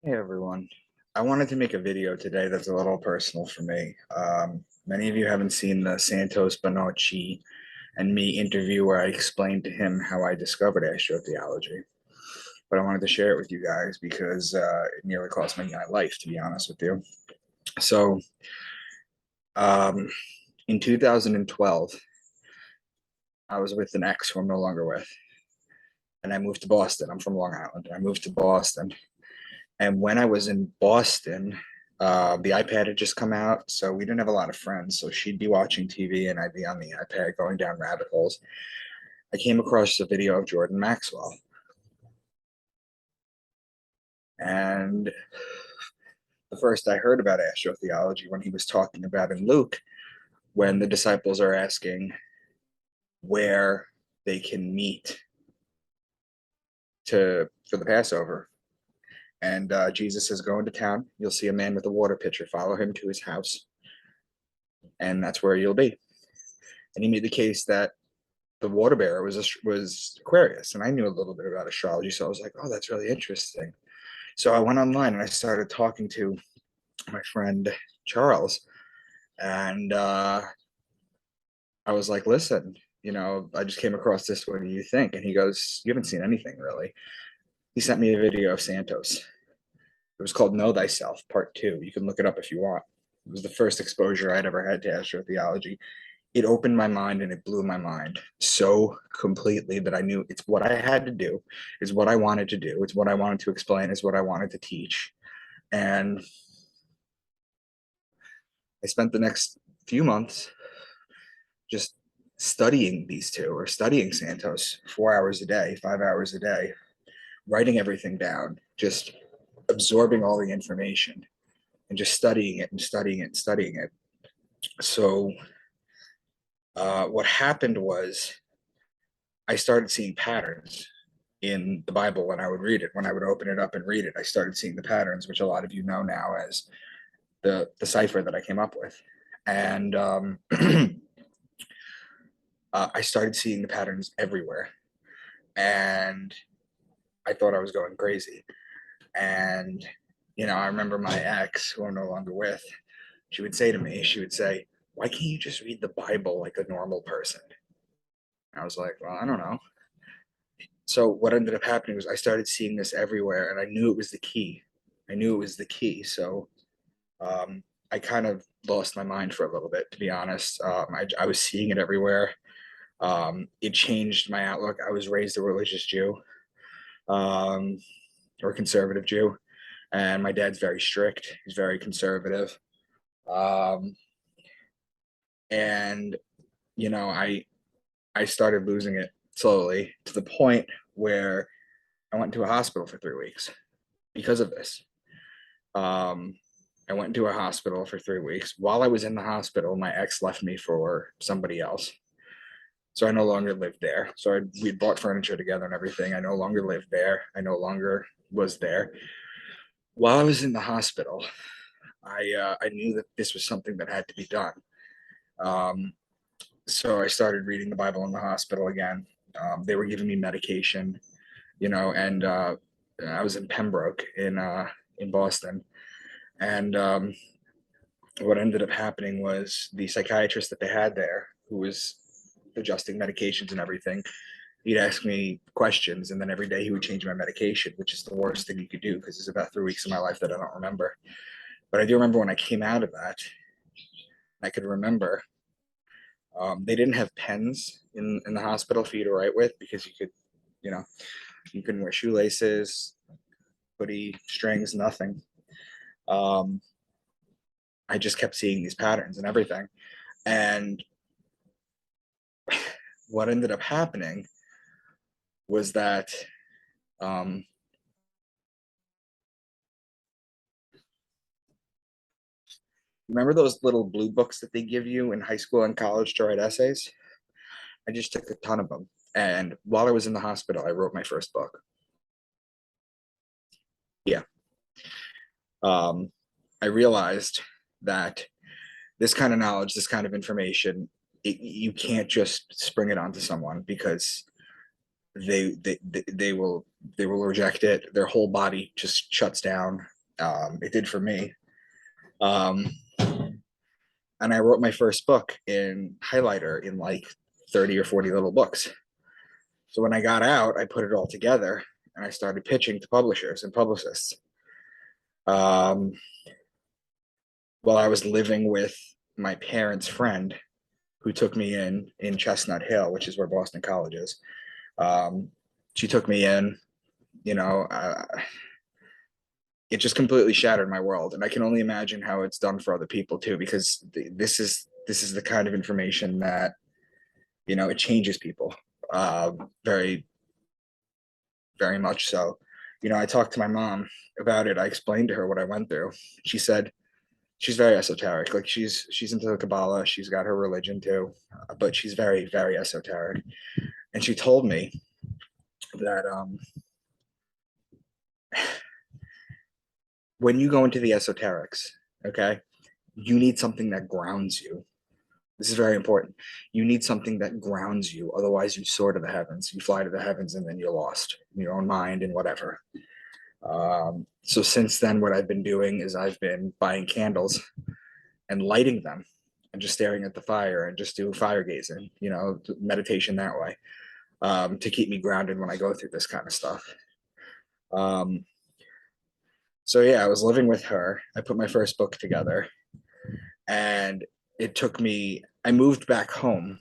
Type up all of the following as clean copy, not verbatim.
Hey everyone. I wanted to make a video today that's a little personal for me. Many of you haven't seen the Santos Bonacci and me interview where I explained to him how I discovered astrotheology. But I wanted to share it with you guys because it nearly cost me my life, to be honest with you. So, um, in 2012, I was with an ex who I'm no longer with, and I moved to Boston. I'm from Long Island. I moved to Boston. And when I was in Boston, the iPad had just come out, so we didn't have a lot of friends. So she'd be watching TV and I'd be on the iPad going down rabbit holes. I came across a video of Jordan Maxwell. And the first I heard about astrotheology when he was talking about in Luke, when the disciples are asking where they can meet for the Passover. And Jesus says, go into town. You'll see a man with a water pitcher. Follow him to his house. And that's where you'll be. And he made the case that the water bearer was Aquarius, and I knew a little bit about astrology, so I was like, "Oh, that's really interesting." So I went online and I started talking to my friend Charles, and I was like, "Listen, I just came across this. What do you think?" And he goes, "You haven't seen anything really." He sent me a video of Santos. It was called "Know Thyself" Part Two. You can look it up if you want. It was the first exposure I'd ever had to astrotheology. It opened my mind and it blew my mind so completely that I knew it's what I had to do, it's what I wanted to do, it's what I wanted to explain, it's what I wanted to teach. And I spent the next few months just studying these two or studying Santos 4 hours a day, 5 hours a day, writing everything down, just absorbing all the information and just studying it and studying it and studying it. So, what happened was I started seeing patterns in the Bible when I would read it. When I would open it up and read it, I started seeing the patterns, which a lot of you know now as the cipher that I came up with. And I started seeing the patterns everywhere. And I thought I was going crazy. And, I remember my ex, who I'm no longer with, she would say to me, she would say, why can't you just read the Bible like a normal person? And I was like, well, I don't know. So what ended up happening was I started seeing this everywhere, and I knew it was the key. I knew it was the key. So I kind of lost my mind for a little bit, to be honest. I was seeing it everywhere. It changed my outlook. I was raised a religious Jew, um, or conservative Jew, and my dad's very strict. He's very conservative, um, and I started losing it slowly to the point where I went to a hospital for 3 weeks because of this. Um, I went into a hospital for 3 weeks. While I was in the hospital, my ex left me for somebody else. So I no longer lived there. So we bought furniture together and everything. I no longer lived there. I no longer was there. While I was in the hospital, I knew that this was something that had to be done. Um, so I started reading the Bible in the hospital again. They were giving me medication, and I was in Pembroke in Boston, and what ended up happening was the psychiatrist that they had there, who was adjusting medications and everything, he'd ask me questions, and then every day he would change my medication, which is the worst thing you could do because it's about 3 weeks of my life that I don't remember. But I do remember when I came out of that, I could remember they didn't have pens in the hospital for you to write with because you know, you couldn't wear shoelaces, hoodie, strings, nothing. Um, I just kept seeing these patterns and everything. And what ended up happening was that um, remember those little blue books that they give you in high school and college to write essays? I just took a ton of them. And while I was in the hospital, I wrote my first book. Yeah. Um, I realized that this kind of knowledge, this kind of information, you can't just spring it onto someone because they will reject it. Their whole body just shuts down. It did for me. Um, and I wrote my first book in highlighter in like 30 or 40 little books. So when I got out, I put it all together and I started pitching to publishers and publicists. Um, while I was living with my parents' friend who took me in Chestnut Hill, which is where Boston College is. Um, she took me in, you know, it just completely shattered my world. And I can only imagine how it's done for other people too, because this is the kind of information that, you know, it changes people very, very much so. You know, I talked to my mom about it. I explained to her what I went through. She said she's very esoteric. Like she's into the Kabbalah. She's got her religion too, but she's very, very esoteric. And she told me that when you go into the esoterics, okay, you need something that grounds you. This is very important. You need something that grounds you. Otherwise, you soar to the heavens. You fly to the heavens, and then you're lost in your own mind and whatever. So since then, what I've been doing is I've been buying candles and lighting them, and just staring at the fire and just do fire gazing. You know, meditation that way, to keep me grounded when I go through this kind of stuff. Um, so yeah, I was living with her. I put my first book together, and it took me. I moved back home,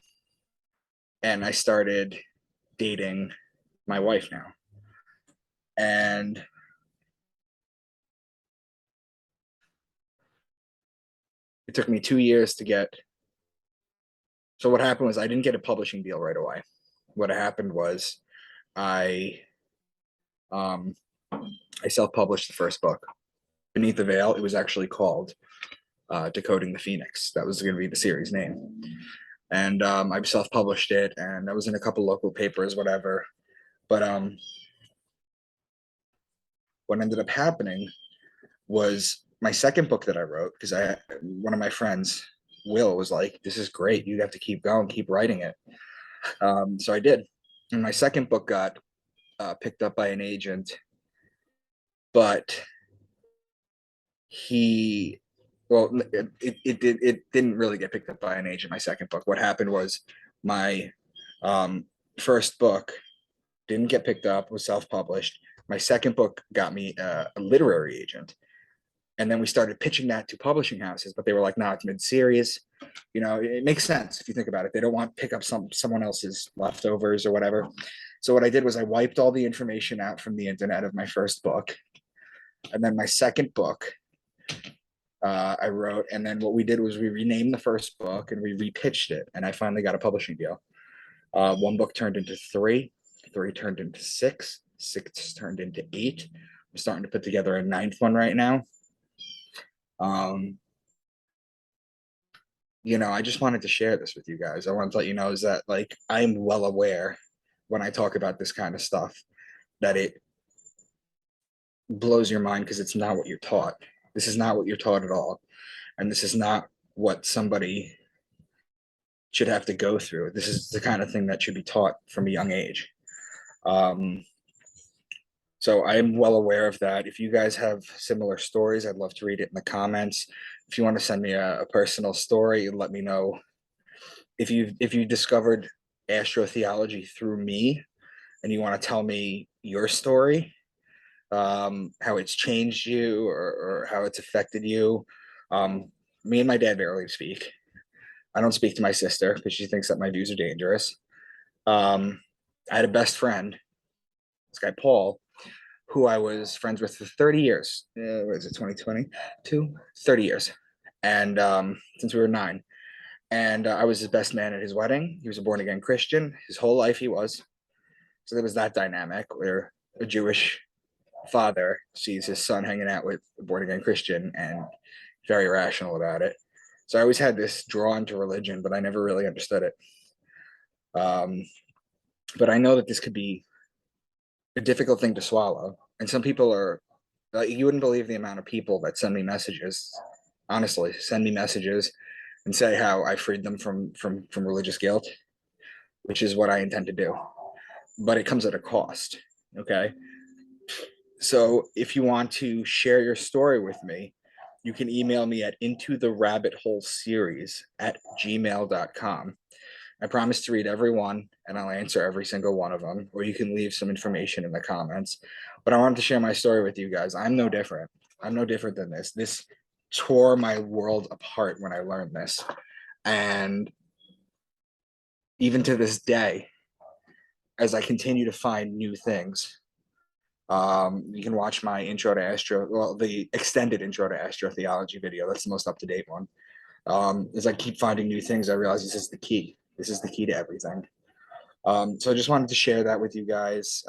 and I started dating my wife now. And it took me 2 years to get. So what happened was I didn't get a publishing deal right away. What happened was I um I self-published the first book. Beneath the Veil, it was actually called Decoding the Phoenix. That was going to be the series name. And I self-published it, and I was in a couple local papers, whatever. But what ended up happening was my second book that I wrote, because I one of my friends, Will, was like, "This is great. You have to keep going, keep writing it." So I did, and my second book got picked up by an agent, but he, well, it didn't really get picked up by an agent. My second book. What happened was my first book didn't get picked up. Was self-published. My second book got me a literary agent, and then we started pitching that to publishing houses, but they were like, "No, it's mid-series." You know, it makes sense if you think about it. They don't want to pick up someone else's leftovers or whatever. So what I did was I wiped all the information out from the internet of my first book, and then my second book I wrote, and then what we did was we renamed the first book and we repitched it, and I finally got a publishing deal. One book turned into three, three turned into six, six turned into eight. I'm starting to put together a ninth one right now. Um, you know, I just wanted to share this with you guys. I want to let you know is that like I'm well aware when I talk about this kind of stuff that it blows your mind because it's not what you're taught. This is not what you're taught at all. And this is not what somebody should have to go through. This is the kind of thing that should be taught from a young age. Um, so I am well aware of that. If you guys have similar stories, I'd love to read it in the comments. If you want to send me a personal story, let me know. If you discovered astrotheology through me and you want to tell me your story, how it's changed you or how it's affected you. Me and my dad barely speak. I don't speak to my sister because she thinks that my views are dangerous. I had a best friend, this guy Paul, who I was friends with for 30 years. What is it, 2022? 30 years. And since we were nine. And I was his best man at his wedding. He was a born again Christian. His whole life he was. So there was that dynamic where a Jewish father sees his son hanging out with a born again Christian and very rational about it. So I always had this drawn to religion, but I never really understood it. Um, but I know that this could be a difficult thing to swallow. And some people are, like, you wouldn't believe the amount of people that send me messages, honestly, send me messages and say how I freed them from religious guilt, which is what I intend to do. But it comes at a cost. Okay. So if you want to share your story with me, you can email me at intotherabbitholeseries@gmail.com. I promise to read every one and I'll answer every single one of them, or you can leave some information in the comments. But I wanted to share my story with you guys. I'm no different. I'm no different than this. This tore my world apart when I learned this. And even to this day, as I continue to find new things, you can watch my intro to the extended intro to astrotheology video. That's the most up to date one. As I keep finding new things, I realize this is the key. This is the key to everything. So I just wanted to share that with you guys.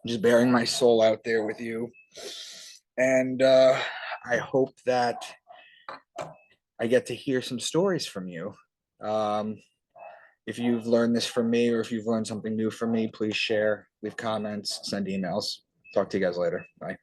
Just bearing my soul out there with you. And I hope that I get to hear some stories from you. If you've learned this from me or if you've learned something new from me, please share, leave comments, send emails. Talk to you guys later. Bye.